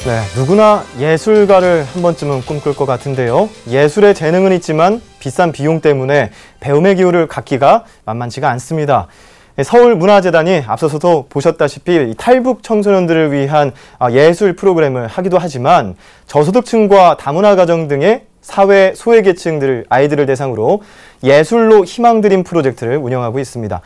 네, 누구나 예술가를 한 번쯤은 꿈꿀 것 같은데요. 예술에 재능은 있지만 비싼 비용 때문에 배움의 기회를 갖기가 만만치가 않습니다. 서울문화재단이 앞서서도 보셨다시피 탈북 청소년들을 위한 예술 프로그램을 하기도 하지만 저소득층과 다문화 가정 등의 사회 소외계층들 아이들을 대상으로 예술로 희망드림 프로젝트를 운영하고 있습니다.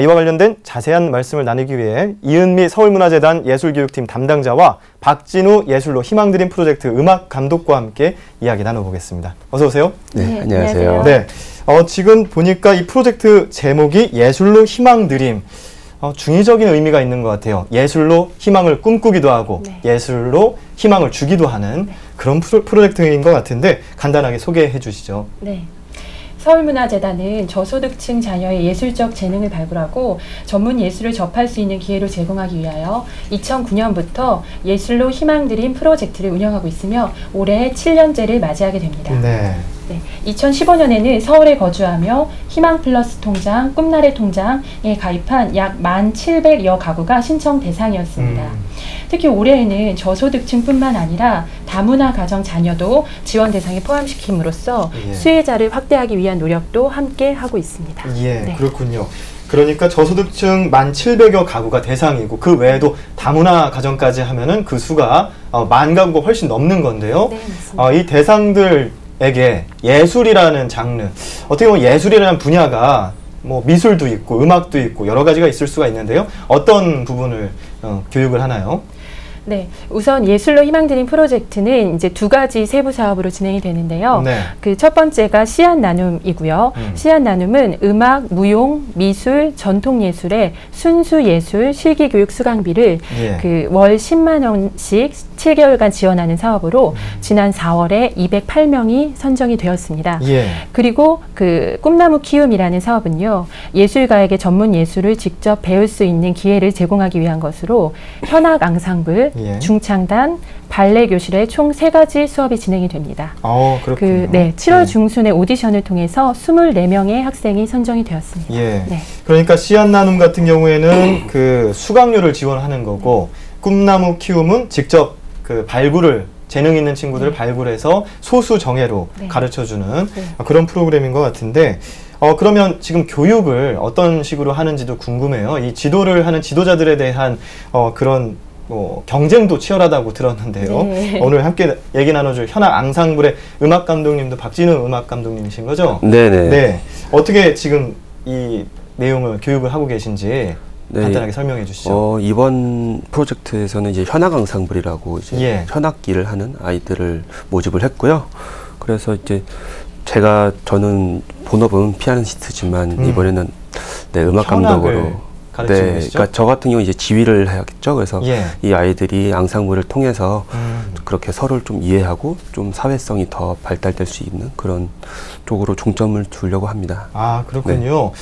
이와 관련된 자세한 말씀을 나누기 위해 이은미 서울문화재단 예술교육팀 담당자와 박진우 예술로 희망드림 프로젝트 음악감독과 함께 이야기 나눠보겠습니다. 어서 오세요. 네, 안녕하세요. 네, 지금 보니까 이 프로젝트 제목이 예술로 희망드림. 중의적인 의미가 있는 것 같아요. 예술로 희망을 꿈꾸기도 하고 예술로 희망을 주기도 하는 그런 프로젝트인 것 같은데 간단하게 소개해 주시죠. 네. 서울문화재단은 저소득층 자녀의 예술적 재능을 발굴하고 전문 예술을 접할 수 있는 기회를 제공하기 위하여 2009년부터 예술로 희망드림 프로젝트를 운영하고 있으며 올해 7년째를 맞이하게 됩니다. 네. 2015년에는 서울에 거주하며 희망플러스 통장, 꿈나래 통장에 가입한 약 1,700여 가구가 신청 대상이었습니다. 특히 올해에는 저소득층뿐만 아니라 다문화 가정 자녀도 지원 대상에 포함시킴으로써 수혜자를 확대하기 위한 노력도 함께 하고 있습니다. 네. 그렇군요. 그러니까 저소득층 1,700여 가구가 대상이고 그 외에도 다문화 가정까지 하면은 그 수가 10,000가구가 훨씬 넘는 건데요. 네, 맞습니다. 이 대상들에게 예술이라는 장르, 어떻게 보면 예술이라는 분야가 뭐 미술도 있고 음악도 있고 여러 가지가 있을 수가 있는데요. 어떤 부분을 교육을 하나요? 네, 우선 예술로 희망드림 프로젝트는 이제 2가지 세부 사업으로 진행이 되는데요. 그 첫 번째가 씨앗 나눔이고요. 씨앗 나눔은 음악, 무용, 미술, 전통예술의 순수 예술 실기교육 수강비를 그 월 10만 원씩 7개월간 지원하는 사업으로 지난 4월에 208명이 선정이 되었습니다. 그리고 그 꿈나무 키움이라는 사업은요, 예술가에게 전문 예술을 직접 배울 수 있는 기회를 제공하기 위한 것으로 현악 앙상블, 중창단, 발레 교실의 총 3가지 수업이 진행이 됩니다. 그렇군요. 7월 중순에 오디션을 통해서 24명의 학생이 선정이 되었습니다. 그러니까 씨앗 나눔 같은 경우에는 그 수강료를 지원하는 거고 꿈나무 키움은 직접 그 발굴을 재능 있는 친구들을 발굴해서 소수 정예로 가르쳐주는 그런 프로그램인 것 같은데 그러면 지금 교육을 어떤 식으로 하는지도 궁금해요. 이 지도를 하는 지도자들에 대한 그런 경쟁도 치열하다고 들었는데요. 오늘 함께 얘기 나눠줄 현악 앙상블의 음악 감독님도 박진우 음악 감독님이신 거죠? 네네. 어떻게 지금 이 내용을 교육을 하고 계신지 간단하게 설명해 주시죠. 이번 프로젝트에서는 이제 현악 앙상블이라고 이제 현악기를 하는 아이들을 모집을 했고요. 그래서 이제 저는 본업은 피아니스트지만 이번에는 음악 감독으로 그러니까 저 같은 경우 이제 지휘를 해야겠죠. 그래서 이 아이들이 앙상블을 통해서 그렇게 서로를 좀 이해하고 좀 사회성이 더 발달될 수 있는 그런 쪽으로 중점을 두려고 합니다. 그렇군요.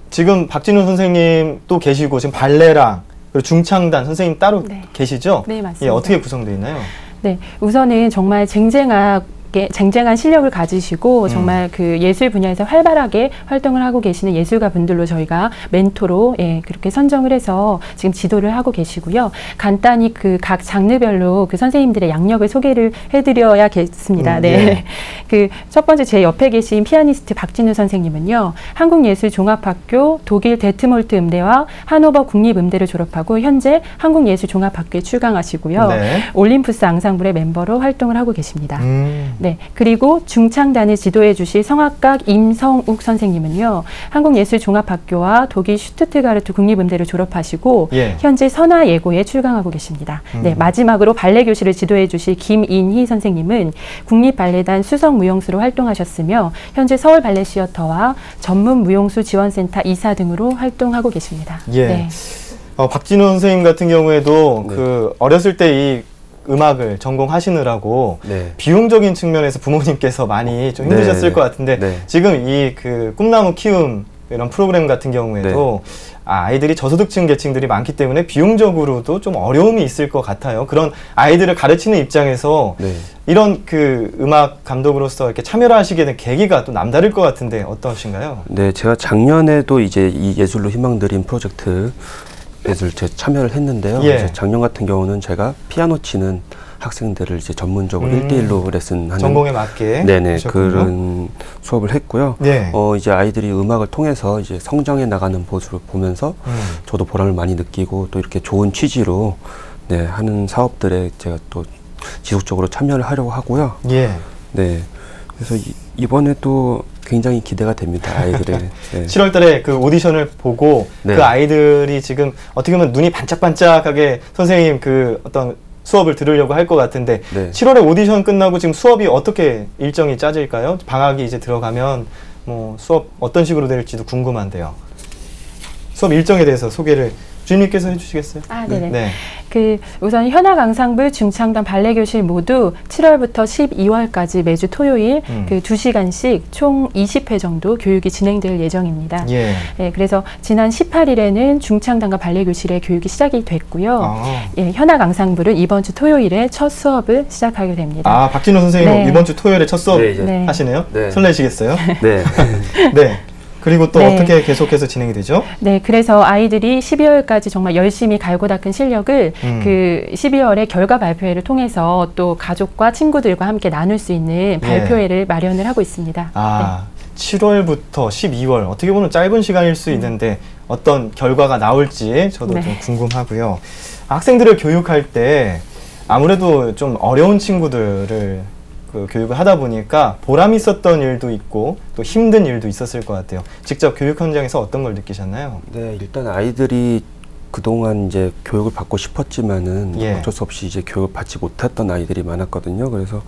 지금 박진우 선생님 또 계시고 지금 발레랑 그리고 중창단 선생님 따로 계시죠? 네, 맞습니다. 어떻게 구성되어 있나요? 네, 우선은 정말 쟁쟁한 실력을 가지시고 정말 그 예술 분야에서 활발하게 활동을 하고 계시는 예술가 분들로 저희가 멘토로 그렇게 선정을 해서 지금 지도를 하고 계시고요. 간단히 그 각 장르별로 그 선생님들의 양력을 소개를 해드려야겠습니다. 그 첫 번째 제 옆에 계신 피아니스트 박진우 선생님은요, 한국예술종합학교 독일 데트몰트 음대와 하노버 국립음대를 졸업하고 현재 한국예술종합학교에 출강하시고요. 올림푸스 앙상블의 멤버로 활동을 하고 계십니다. 그리고 중창단을 지도해 주실 성악각 임성욱 선생님은요, 한국예술종합학교와 독일 슈투트가르트 국립음대를 졸업하시고 현재 선화예고에 출강하고 계십니다. 마지막으로 발레 교실을 지도해 주실 김인희 선생님은 국립발레단 수석무용수로 활동하셨으며 현재 서울발레시어터와 전문무용수 지원센터 이사 등으로 활동하고 계십니다. 박진우 선생님 같은 경우에도 어렸을 때 이 음악을 전공하시느라고 비용적인 측면에서 부모님께서 많이 좀 힘드셨을 것 같은데 지금 이 그 꿈나무 키움 이런 프로그램 같은 경우에도 아이들이 저소득층 계층들이 많기 때문에 비용적으로도 좀 어려움이 있을 것 같아요. 그런 아이들을 가르치는 입장에서 이런 그 음악 감독으로서 이렇게 참여를 하시게 된 계기가 또 남다를 것 같은데 어떠신가요? 네, 제가 작년에도 이제 이 예술로 희망드림 프로젝트 예술 참여를 했는데요. 작년 같은 경우는 제가 피아노 치는 학생들을 이제 전문적으로 1대1로 레슨하는 전공에 맞게 네네 하셨군요. 그런 수업을 했고요. 네. 이제 아이들이 음악을 통해서 이제 성장해 나가는 모습을 보면서 저도 보람을 많이 느끼고 또 이렇게 좋은 취지로 네, 하는 사업들에 제가 또 지속적으로 참여를 하려고 하고요. 예. 네. 그래서 이번에도 굉장히 기대가 됩니다. 아이들의. 네. 7월 달에 그 오디션을 보고 네. 그 아이들이 지금 어떻게 보면 눈이 반짝반짝하게 선생님 그 어떤 수업을 들으려고 할 것 같은데 네. 7월에 오디션 끝나고 지금 수업이 어떻게 일정이 짜질까요? 방학이 이제 들어가면 뭐 수업 어떤 식으로 될지도 궁금한데요. 수업 일정에 대해서 소개를 주임님께서 해주시겠어요? 아, 네네. 네. 그 우선 현악 앙상블, 중창단, 발레 교실 모두 7월부터 12월까지 매주 토요일 그 2시간씩 총 20회 정도 교육이 진행될 예정입니다. 예. 예, 그래서 지난 18일에는 중창단과 발레 교실의 교육이 시작이 됐고요. 예, 현악 앙상블은 이번 주 토요일에 첫 수업을 시작하게 됩니다. 아, 박진호 선생님 네. 이번 주 토요일에 첫 수업 네. 하시네요? 네. 설레시겠어요? 네. 네. 그리고 또 네. 어떻게 계속해서 진행이 되죠? 네, 그래서 아이들이 12월까지 정말 열심히 갈고 닦은 실력을 그 12월에 결과 발표회를 통해서 또 가족과 친구들과 함께 나눌 수 있는 발표회를 마련을 하고 있습니다. 아, 네. 7월부터 12월 어떻게 보면 짧은 시간일 수 있는데 어떤 결과가 나올지 저도 네. 좀 궁금하고요. 학생들을 교육할 때 아무래도 좀 어려운 친구들을 그 교육을 하다 보니까 보람 있었던 일도 있고 또 힘든 일도 있었을 것 같아요. 직접 교육 현장에서 어떤 걸 느끼셨나요? 네, 일단 아이들이 그동안 이제 교육을 받고 싶었지만은 예. 어쩔 수 없이 이제 교육을 받지 못했던 아이들이 많았거든요. 그래서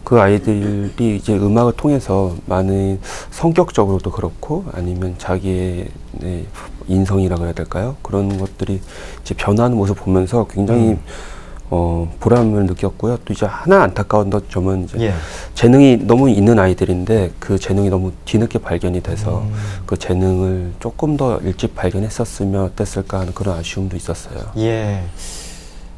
그 아이들이 이제 음악을 통해서 많은 성격적으로도 그렇고 아니면 자기의 네, 인성이라고 해야 될까요? 그런 것들이 이제 변하는 모습을 보면서 굉장히 보람을 느꼈고요. 또 이제 하나 안타까운 점은 이제 예. 재능이 너무 있는 아이들인데 그 재능이 너무 뒤늦게 발견이 돼서 그 재능을 조금 더 일찍 발견했었으면 어땠을까 하는 그런 아쉬움도 있었어요. 예.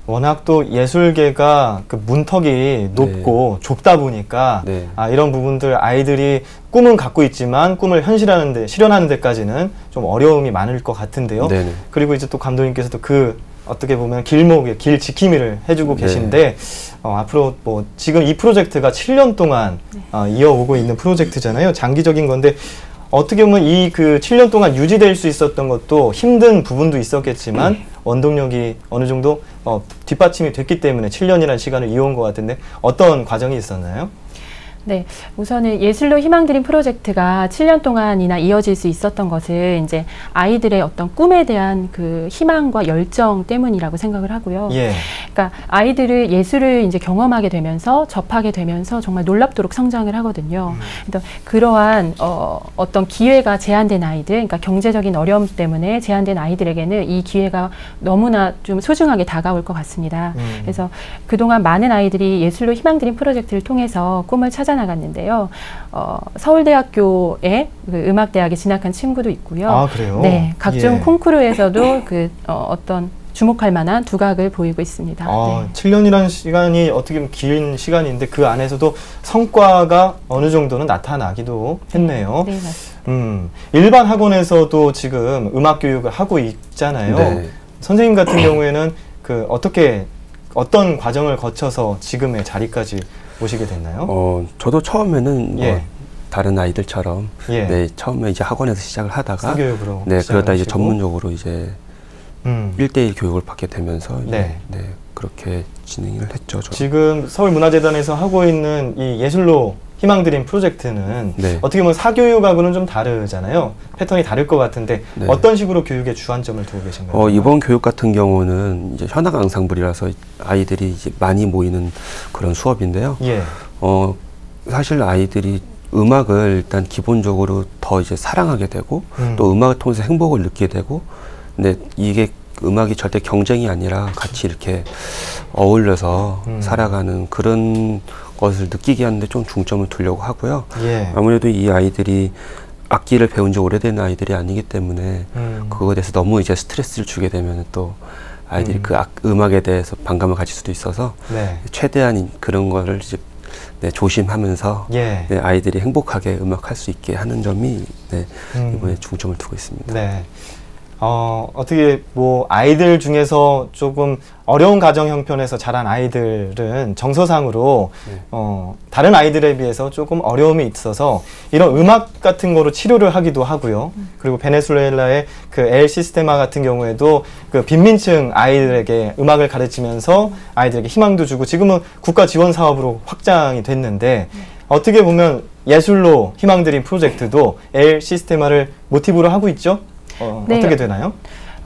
워낙 또 예술계가 그 문턱이 높고 좁다 보니까 아, 이런 부분들 아이들이 꿈은 갖고 있지만 꿈을 현실하는데 실현하는 데까지는 좀 어려움이 많을 것 같은데요. 네네. 그리고 이제 또 감독님께서도 그 어떻게 보면 길목에 길 지킴이를 해주고 계신데 앞으로 뭐 지금 이 프로젝트가 7년 동안 이어오고 있는 프로젝트잖아요. 장기적인 건데 어떻게 보면 이 그 7년 동안 유지될 수 있었던 것도 힘든 부분도 있었겠지만 원동력이 어느 정도 뒷받침이 됐기 때문에 7년이라는 시간을 이어온 것 같은데 어떤 과정이 있었나요? 네, 우선은 예술로 희망드림 프로젝트가 7년 동안이나 이어질 수 있었던 것은 이제 아이들의 어떤 꿈에 대한 그 희망과 열정 때문이라고 생각을 하고요. 예. 그러니까 아이들을 예술을 이제 경험하게 되면서 접하게 되면서 정말 놀랍도록 성장을 하거든요. 그러니까 그러한 어떤 기회가 제한된 아이들, 그러니까 경제적인 어려움 때문에 제한된 아이들에게는 이 기회가 너무나 좀 소중하게 다가올 것 같습니다. 그래서 그동안 많은 아이들이 예술로 희망드림 프로젝트를 통해서 꿈을 찾아 나갔는데요. 서울대학교의 그 음악대학에 진학한 친구도 있고요. 아, 그래요? 네, 각종 예. 콩쿠르에서도 그 어떤 주목할 만한 두각을 보이고 있습니다. 아, 네. 7년이라는 시간이 어떻게 보면 긴 시간인데 그 안에서도 성과가 어느 정도는 나타나기도 했네요. 네, 맞습니다. 일반 학원에서도 지금 음악 교육을 하고 있잖아요. 네. 선생님 같은 경우에는 그 어떤 과정을 거쳐서 지금의 자리까지 오시게 됐나요? 저도 처음에는 예. 뭐 다른 아이들처럼 예. 네, 처음에 이제 학원에서 시작을 하다가 사교육으로 네, 그러다 이제 하시고. 전문적으로 이제 1대1 교육을 받게 되면서 네. 네, 그렇게 진행을 했죠. 저는. 지금 서울문화재단에서 하고 있는 이 예술로 희망드림 프로젝트는 네. 어떻게 보면 사교육하고는 좀 다르잖아요. 패턴이 다를 것 같은데 네. 어떤 식으로 교육에 주안점을 두고 계신가요? 이번 교육 같은 경우는 이제 현악 앙상블이라서 아이들이 이제 많이 모이는 그런 수업인데요. 예. 사실 아이들이 음악을 일단 기본적으로 더 이제 사랑하게 되고 또 음악을 통해서 행복을 느끼게 되고 근데 이게 음악이 절대 경쟁이 아니라 같이 이렇게 어울려서 살아가는 그런 것을 느끼게 하는데 좀 중점을 두려고 하고요. 예. 아무래도 이 아이들이 악기를 배운 지 오래된 아이들이 아니기 때문에 그거에 대해서 너무 이제 스트레스를 주게 되면 또 아이들이 그 음악에 대해서 반감을 가질 수도 있어서 네. 최대한 그런 거를 이제 네, 조심하면서 예. 네, 아이들이 행복하게 음악할 수 있게 하는 점이 네, 이번에 중점을 두고 있습니다. 네. 어떻게 뭐 아이들 중에서 조금 어려운 가정 형편에서 자란 아이들은 정서상으로 다른 아이들에 비해서 조금 어려움이 있어서 이런 음악 같은 거로 치료를 하기도 하고요. 그리고 베네수엘라의 그 엘 시스테마 같은 경우에도 그 빈민층 아이들에게 음악을 가르치면서 아이들에게 희망도 주고 지금은 국가 지원 사업으로 확장이 됐는데 어떻게 보면 예술로 희망드린 프로젝트도 엘 시스테마를 모티브로 하고 있죠? 네. 어떻게 되나요?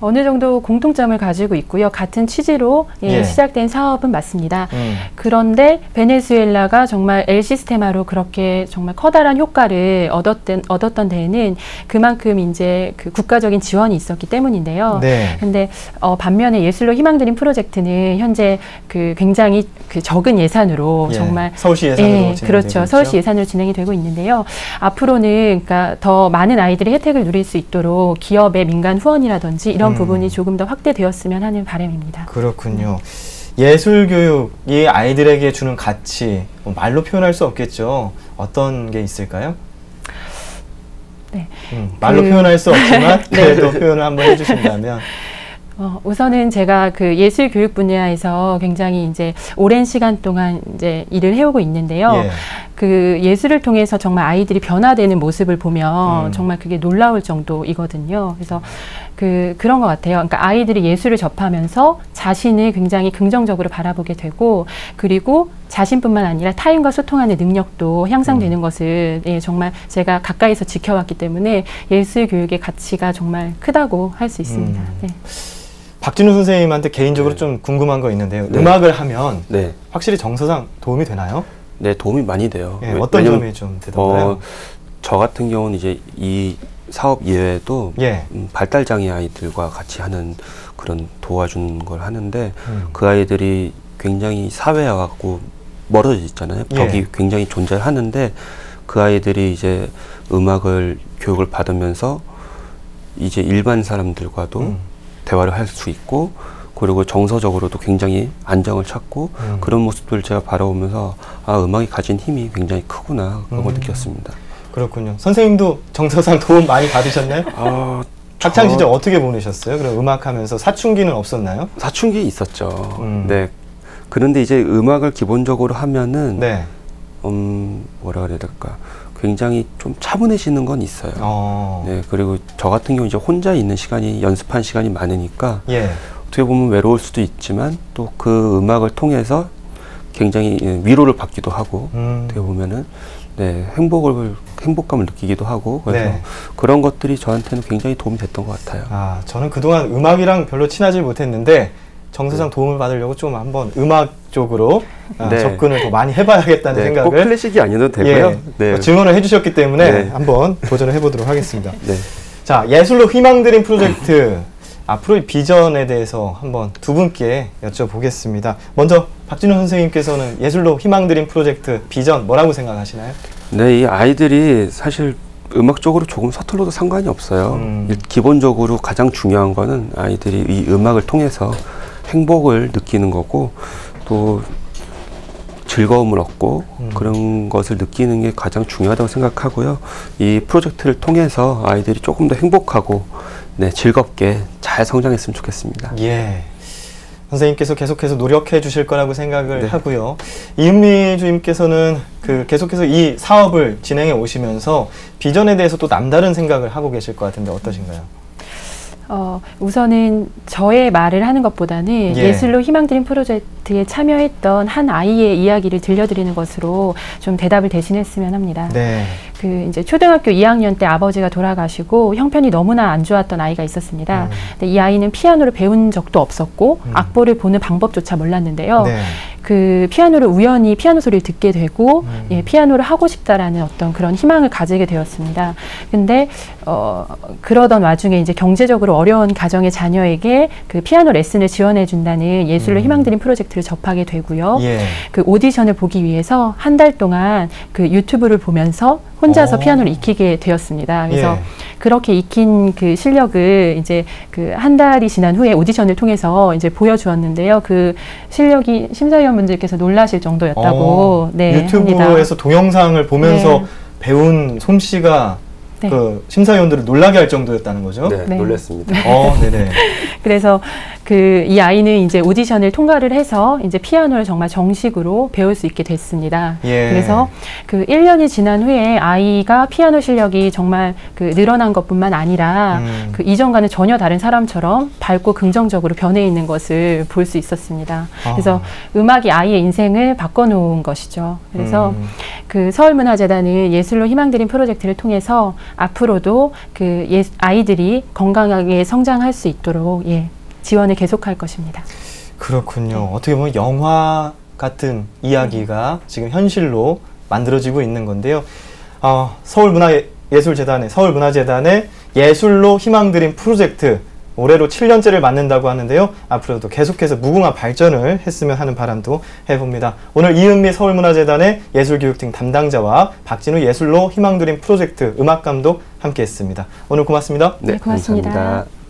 어느 정도 공통점을 가지고 있고요. 같은 취지로 시작된 사업은 맞습니다. 그런데 베네수엘라가 정말 엘 시스테마로 그렇게 정말 커다란 효과를 얻었던 데에는 그만큼 이제 그 국가적인 지원이 있었기 때문인데요. 네. 근데 반면에 예술로 희망드린 프로젝트는 현재 그 굉장히 그 적은 예산으로 정말 서울시 예산으로 그렇죠. 서울시 예산으로 진행이 되고 있는데요. 앞으로는 그러니까 더 많은 아이들이 혜택을 누릴 수 있도록 기업의 민간 후원이라든지 이런 부분이 조금 더 확대되었으면 하는 바람입니다. 그렇군요. 예술 교육이 아이들에게 주는 가치, 말로 표현할 수 없겠죠. 어떤 게 있을까요? 네. 말로 표현할 수 없지만 그래도 표현을 한번 해주신다면. 우선은 제가 그 예술 교육 분야에서 굉장히 이제 오랜 시간 동안 이제 일을 해오고 있는데요. 그 예술을 통해서 정말 아이들이 변화되는 모습을 보면 정말 그게 놀라울 정도이거든요. 그래서 그런 것 같아요. 그러니까 아이들이 예술을 접하면서 자신을 굉장히 긍정적으로 바라보게 되고 그리고 자신뿐만 아니라 타인과 소통하는 능력도 향상되는 것을 정말 제가 가까이서 지켜왔기 때문에 예술 교육의 가치가 정말 크다고 할 수 있습니다. 네. 박진우 선생님한테 개인적으로 좀 궁금한 거 있는데요. 음악을 하면 확실히 정서상 도움이 되나요? 네, 도움이 많이 돼요. 어떤 점이 좀 되던가요? 저 같은 경우는 이제 이 사업 이외에도 발달장애 아이들과 같이 하는 그런 도와주는 걸 하는데 그 아이들이 굉장히 사회하고 멀어져 있잖아요. 벽이 굉장히 존재하는데 그 아이들이 이제 음악을 교육을 받으면서 이제 일반 사람들과도 대화를 할 수 있고 그리고 정서적으로도 굉장히 안정을 찾고 그런 모습들을 제가 바라보면서 음악이 가진 힘이 굉장히 크구나 그런 걸 느꼈습니다. 그렇군요. 선생님도 정서상 도움 많이 받으셨나요? 학창 시절 어떻게 보내셨어요? 그럼 음악하면서 사춘기는 없었나요? 사춘기 있었죠. 네. 그런데 이제 음악을 기본적으로 하면은 뭐라 그래야 될까? 굉장히 좀 차분해지는 건 있어요. 네. 그리고 저 같은 경우 이제 혼자 있는 시간이 연습한 시간이 많으니까 어떻게 보면 외로울 수도 있지만 또 그 음악을 통해서 굉장히 위로를 받기도 하고 어떻게 보면은 행복감을 느끼기도 하고 그래서 그런 것들이 저한테는 굉장히 도움이 됐던 것 같아요. 저는 그동안 음악이랑 별로 친하지 못했는데 정서상 도움을 받으려고 좀 한번 음악 쪽으로 접근을 더 많이 해봐야겠다는 생각을. 꼭 클래식이 아니어도 되고요. 증언을 해주셨기 때문에 한번 도전을 해보도록 하겠습니다. 자, 예술로 희망드린 프로젝트 앞으로의 비전에 대해서 한번 두 분께 여쭤보겠습니다. 먼저 박진우 선생님께서는 예술로 희망드린 프로젝트 비전 뭐라고 생각하시나요? 네, 이 아이들이 사실 음악적으로 조금 서툴러도 상관이 없어요. 기본적으로 가장 중요한 거는 아이들이 이 음악을 통해서 행복을 느끼는 거고 또 즐거움을 얻고 그런 것을 느끼는 게 가장 중요하다고 생각하고요. 이 프로젝트를 통해서 아이들이 조금 더 행복하고 즐겁게 잘 성장했으면 좋겠습니다. 선생님께서 계속해서 노력해 주실 거라고 생각을 하고요. 이은미 주임께서는 계속해서 이 사업을 진행해 오시면서 비전에 대해서 또 남다른 생각을 하고 계실 것 같은데 어떠신가요? 우선은 저의 말을 하는 것보다는 예술로 희망드린 프로젝트에 참여했던 한 아이의 이야기를 들려드리는 것으로 좀 대답을 대신했으면 합니다. 이제 초등학교 2학년 때 아버지가 돌아가시고 형편이 너무나 안 좋았던 아이가 있었습니다. 근데 이 아이는 피아노를 배운 적도 없었고 악보를 보는 방법조차 몰랐는데요. 그 피아노를 우연히 피아노 소리를 듣게 되고 피아노를 하고 싶다라는 어떤 그런 희망을 가지게 되었습니다. 근데 그러던 와중에 이제 경제적으로 어려운 가정의 자녀에게 그 피아노 레슨을 지원해 준다는 예술로 희망드린 프로젝트를 접하게 되고요. 그 오디션을 보기 위해서 한 달 동안 그 유튜브를 보면서 혼자서 피아노를 익히게 되었습니다. 그래서 그렇게 익힌 그 실력을 이제 그 한 달이 지난 후에 오디션을 통해서 이제 보여주었는데요. 그 실력이 심사위원분들께서 놀라실 정도였다고 유튜브에서 합니다. 동영상을 보면서 배운 솜씨가 네. 그 심사위원들을 놀라게 할 정도였다는 거죠? 네, 네. 놀랐습니다. 네네. 그래서 이 아이는 이제 오디션을 통과를 해서 이제 피아노를 정말 정식으로 배울 수 있게 됐습니다. 예. 그래서 1년이 지난 후에 아이가 피아노 실력이 정말 늘어난 것뿐만 아니라 이전과는 전혀 다른 사람처럼 밝고 긍정적으로 변해 있는 것을 볼 수 있었습니다. 그래서 음악이 아이의 인생을 바꿔놓은 것이죠. 그래서 서울문화재단은 예술로 희망드림 프로젝트를 통해서 앞으로도 아이들이 건강하게 성장할 수 있도록 지원을 계속할 것입니다. 그렇군요. 어떻게 보면 영화 같은 이야기가 지금 현실로 만들어지고 있는 건데요. 서울문화재단의 예술로 희망드림 프로젝트 올해로 7년째를 맞는다고 하는데요. 앞으로도 계속해서 무궁한 발전을 했으면 하는 바람도 해봅니다. 오늘 이은미 서울문화재단의 예술교육팀 담당자와 박진우 예술로 희망드림 프로젝트 음악감독 함께했습니다. 오늘 고맙습니다. 네, 고맙습니다. 감사합니다.